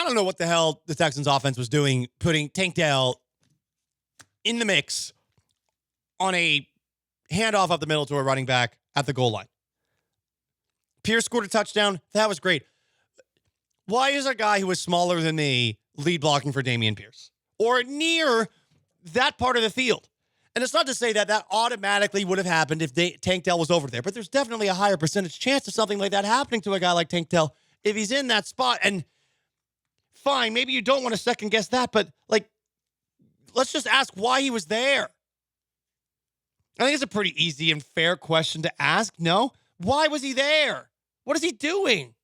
don't know what the hell the Texans offense was doing, putting Tank Dell in the mix on a handoff up the middle to a running back at the goal line. Pierce scored a touchdown. That was great. Why is a guy who is smaller than me lead blocking for Dameon Pierce? Or near that part of the field? And it's not to say that that automatically would have happened if Tank Dell was over there, but there's definitely a higher percentage chance of something like that happening to a guy like Tank Dell if he's in that spot. And fine, maybe you don't want to second guess that, but like, let's just ask why he was there. I think it's a pretty easy and fair question to ask. No? Why was he there? What is he doing?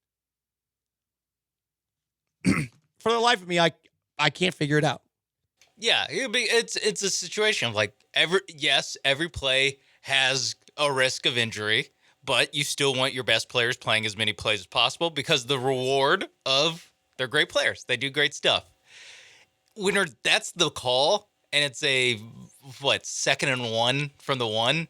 For the life of me, I can't figure it out. Yeah, it's a situation of like every play has a risk of injury, but you still want your best players playing as many plays as possible because the reward of they're great players. They do great stuff. When that's the call and it's a 2nd and 1 from the 1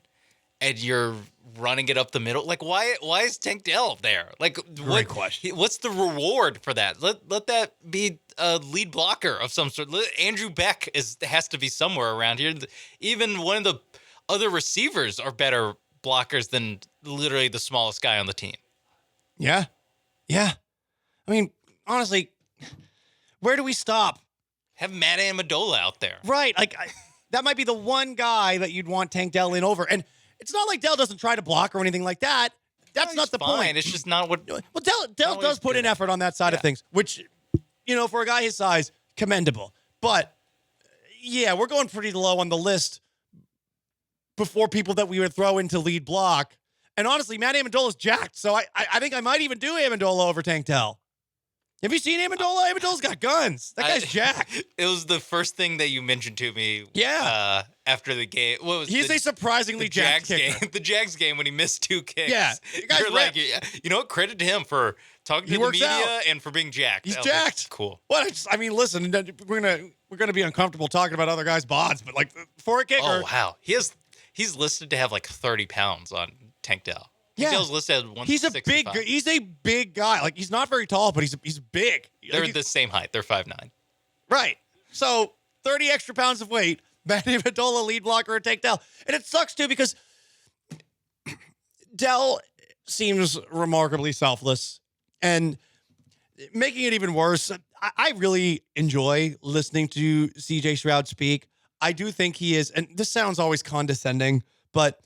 and you're running it up the middle, like why is Tank Dell there? Like Great question. What's the reward for that? Let that be a lead blocker of some sort. Andrew Beck has to be somewhere around here. Even one of the other receivers are better blockers than literally the smallest guy on the team. Yeah. I mean, honestly, where do we stop? Have Matt Amendola out there. Right. Like, that might be the one guy that you'd want Tank Dell in over. And it's not like Dell doesn't try to block or anything like that. That's not the point. It's just not what... Well, Dell does put in effort on that side of things, which, for a guy his size, commendable. But, yeah, we're going pretty low on the list before people that we would throw into lead block. And honestly, Matt Amendola's jacked, so I think I might even do Amendola over Tank Dell. Have you seen Amendola? Amendola's got guns. That guy's jacked. It was the first thing that you mentioned to me. Yeah. After the game. What was He's a surprisingly jacked kicker. Game. The Jags game when he missed 2 kicks. Yeah. You're like, you know what? Credit to him for talking to the media and for being jacked. He's jacked. Cool. What? I mean, listen, we're gonna be uncomfortable talking about other guys' bods, but like for a kicker. Oh wow. He's listed to have like 30 pounds on Tank Dell. Yeah, Dell's listed at 165. He's a big guy. Like, he's not very tall, but he's big. They're the same height. They're 5'9". Right. So 30 extra pounds of weight. Matt Amendola, lead blocker, and Tank Dell. And it sucks too because Dell seems remarkably selfless, and making it even worse, I really enjoy listening to CJ Stroud speak. I do think he is, and this sounds always condescending, but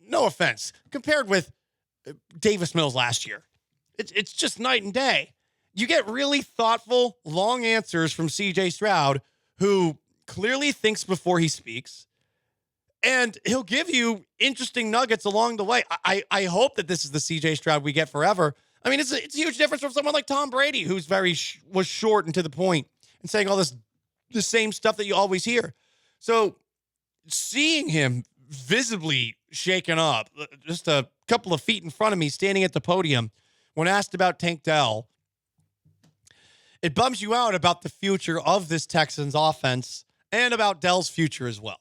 no offense, compared with Davis Mills last year, it's just night and day. You get really thoughtful, long answers from CJ Stroud, who clearly thinks before he speaks, and he'll give you interesting nuggets along the way. I hope that this is the CJ Stroud we get forever. I mean, it's a huge difference from someone like Tom Brady, who's was short and to the point and saying all the same stuff that you always hear. So seeing him visibly shaken up, just a couple of feet in front of me, standing at the podium, when asked about Tank Dell, it bums you out about the future of this Texans offense and about Dell's future as well.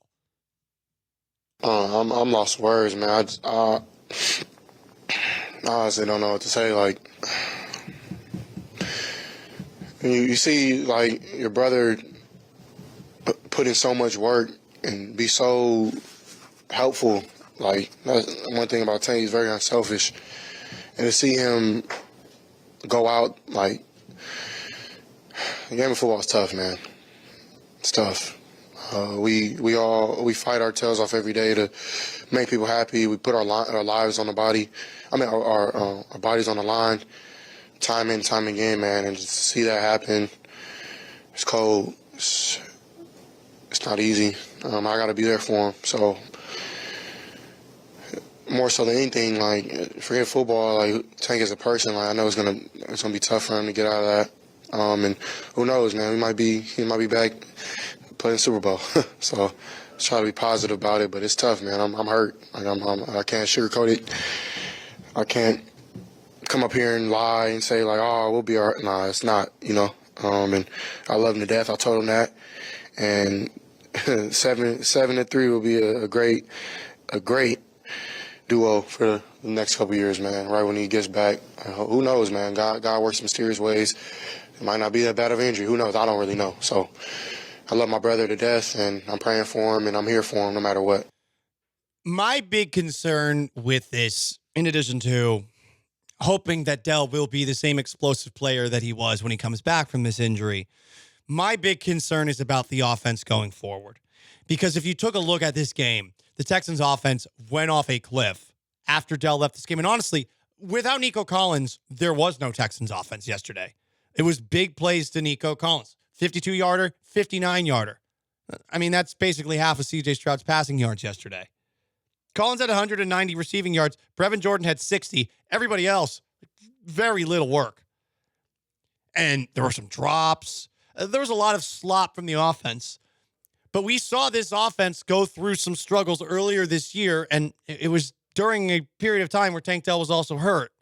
I'm lost for words, man. I honestly don't know what to say. Like, you see, like, your brother put in so much work and be so helpful. Like, that's one thing about Tank. He's very unselfish. And to see him go out, like, the game of football is tough, man. It's tough. We fight our tails off every day to make people happy. We put our lives on the body. I mean, our bodies on the line, time in, time again, man. And just to see that happen, it's cold. It's not easy. I got to be there for him. So more so than anything, like, forget football. Like, Tank as a person, like, I know it's gonna be tough for him to get out of that. And who knows, man? He might be back playing Super Bowl. So let's try to be positive about it. But it's tough, man. I'm hurt. Like, I can't sugarcoat it. I can't come up here and lie and say, like, oh, we'll be all right. Nah, it's not, you know. And I love him to death. I told him that. And 7-3 will be a great duo for the next couple of years, man. Right when he gets back, who knows, man? God works mysterious ways. It might not be that bad of an injury. Who knows? I don't really know. So I love my brother to death, and I'm praying for him, and I'm here for him no matter what. My big concern with this, in addition to hoping that Dell will be the same explosive player that he was when he comes back from this injury, my big concern is about the offense going forward. Because if you took a look at this game, the Texans offense went off a cliff after Dell left this game. And honestly, without Nico Collins, there was no Texans offense yesterday. It was big plays to Nico Collins. 52-yarder, 59-yarder. I mean, that's basically half of C.J. Stroud's passing yards yesterday. Collins had 190 receiving yards. Brevin Jordan had 60. Everybody else, very little work. And there were some drops. There was a lot of slop from the offense. But we saw this offense go through some struggles earlier this year, and it was during a period of time where Tank Dell was also hurt.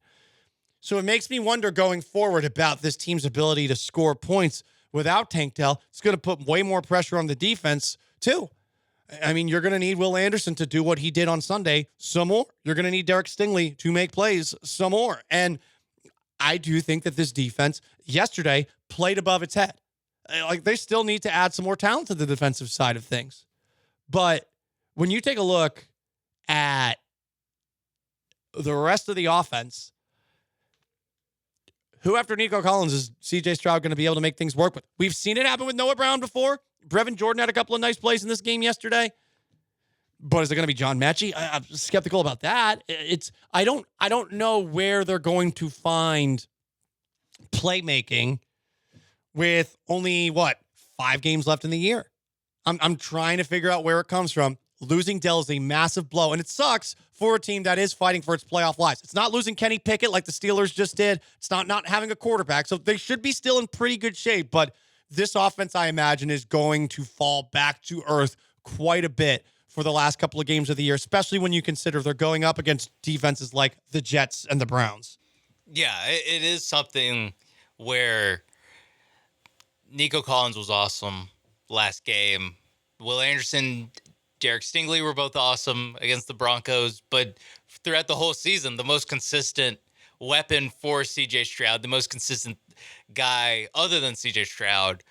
So it makes me wonder going forward about this team's ability to score points without Tank Dell. It's going to put way more pressure on the defense, too. I mean, you're going to need Will Anderson to do what he did on Sunday some more. You're going to need Derek Stingley to make plays some more. And I do think that this defense yesterday played above its head. Like, they still need to add some more talent to the defensive side of things. But when you take a look at the rest of the offense, who after Nico Collins is C.J. Stroud going to be able to make things work with? We've seen it happen with Noah Brown before. Brevin Jordan had a couple of nice plays in this game yesterday. But is it going to be John Mechie? I'm skeptical about that. I don't know where they're going to find playmaking with only, 5 games left in the year. I'm trying to figure out where it comes from. Losing Dell is a massive blow, and it sucks for a team that is fighting for its playoff lives. It's not losing Kenny Pickett like the Steelers just did. It's not having a quarterback, so they should be still in pretty good shape, but this offense, I imagine, is going to fall back to earth quite a bit for the last couple of games of the year, especially when you consider they're going up against defenses like the Jets and the Browns. Yeah, it is something where Nico Collins was awesome last game. Will Anderson, Derek Stingley were both awesome against the Broncos, but throughout the whole season, the most consistent weapon for C.J. Stroud, the most consistent guy other than C.J. Stroud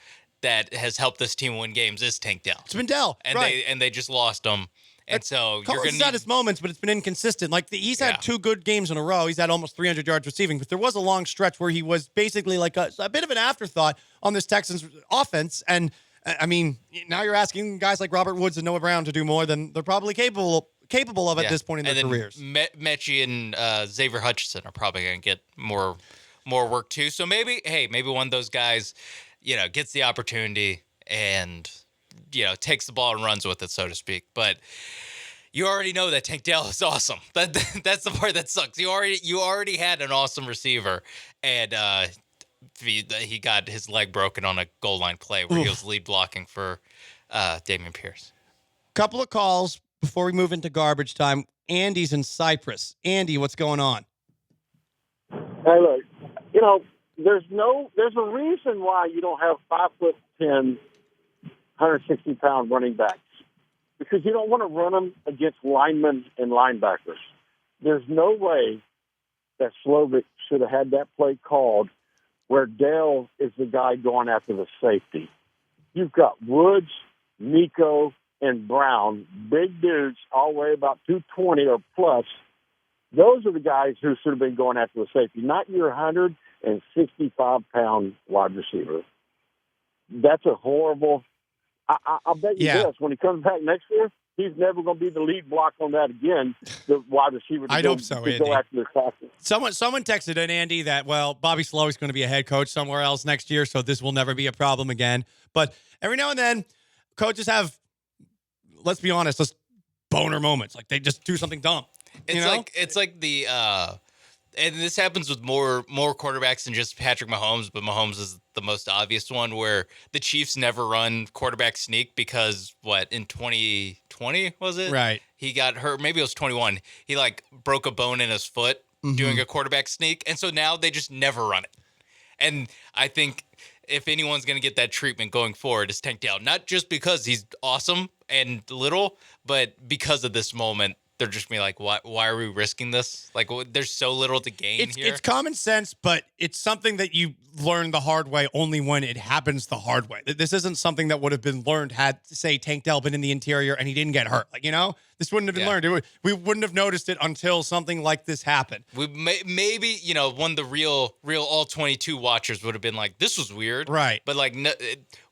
that has helped this team win games is Tank Dell. It's been Dell, and right. they just lost him. And so Collins has had his moments, but it's been inconsistent. Like he's had 2 good games in a row. He's had almost 300 yards receiving, but there was a long stretch where he was basically like a bit of an afterthought on this Texans offense. And I mean, now you're asking guys like Robert Woods and Noah Brown to do more than they're probably capable of at this point in their careers. Mechie and Xavier Hutchinson are probably going to get more work too. So maybe one of those guys, gets the opportunity and takes the ball and runs with it, so to speak. But you already know that Tank Dell is awesome. That's the part that sucks. You already had an awesome receiver, and he got his leg broken on a goal line play where he was lead blocking for Dameon Pierce. Couple of calls before we move into garbage time. Andy's in Cyprus. Andy, what's going on? Hey, look, there's a reason why you don't have 5'10", 160-pound running backs, because you don't want to run them against linemen and linebackers. There's no way that Slovic should have had that play called where Dell is the guy going after the safety. You've got Woods, Nico, and Brown, big dudes, all weigh about 220 or plus. Those are the guys who should have been going after the safety, not your 165-pound wide receiver. That's a horrible. I'll bet you this: when he comes back next year, he's never going to be the lead block on that again. The wide receiver. I hope so, Andy. Go after the tackle. Someone texted in Andy that Bobby Slow is going to be a head coach somewhere else next year, so this will never be a problem again. But every now and then, coaches have, let's be honest, just boner moments. Like they just do something dumb. It's like the and this happens with more quarterbacks than just Patrick Mahomes, but Mahomes is the most obvious one, where the Chiefs never run quarterback sneak because in 2020 was it? Right. He got hurt. Maybe it was 21. He broke a bone in his foot doing a quarterback sneak, and so now they just never run it. And I think if anyone's going to get that treatment going forward, it's Tank Dell. Not just because he's awesome and little, but because of this moment they're just gonna be like, why are we risking this? Like, there's so little to gain here. It's common sense, but it's something that you learn the hard way only when it happens the hard way. This isn't something that would have been learned had, say, Tank Dell been in the interior and he didn't get hurt. Like, this wouldn't have been learned. We wouldn't have noticed it until something like this happened. We maybe, one of the real all 22 watchers would have been like, this was weird. Right. But like, no,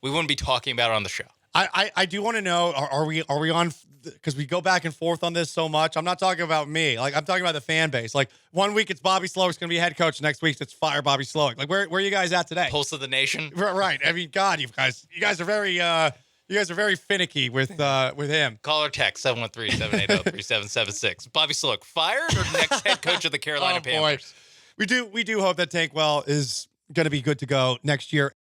we wouldn't be talking about it on the show. I do want to know, are we on, because we go back and forth on this so much. I'm not talking about me. Like, I'm talking about the fan base. Like, 1 week it's Bobby Slowick's going to be head coach. Next week it's fire Bobby Slowick. Like, where are you guys at today? Pulse of the nation. Right. I mean, God, you guys are very finicky with him. Call or text 713-780-3776. Bobby Slowick fired or next head coach of the Carolina Panthers? Boy. We do hope that Tankwell is going to be good to go next year.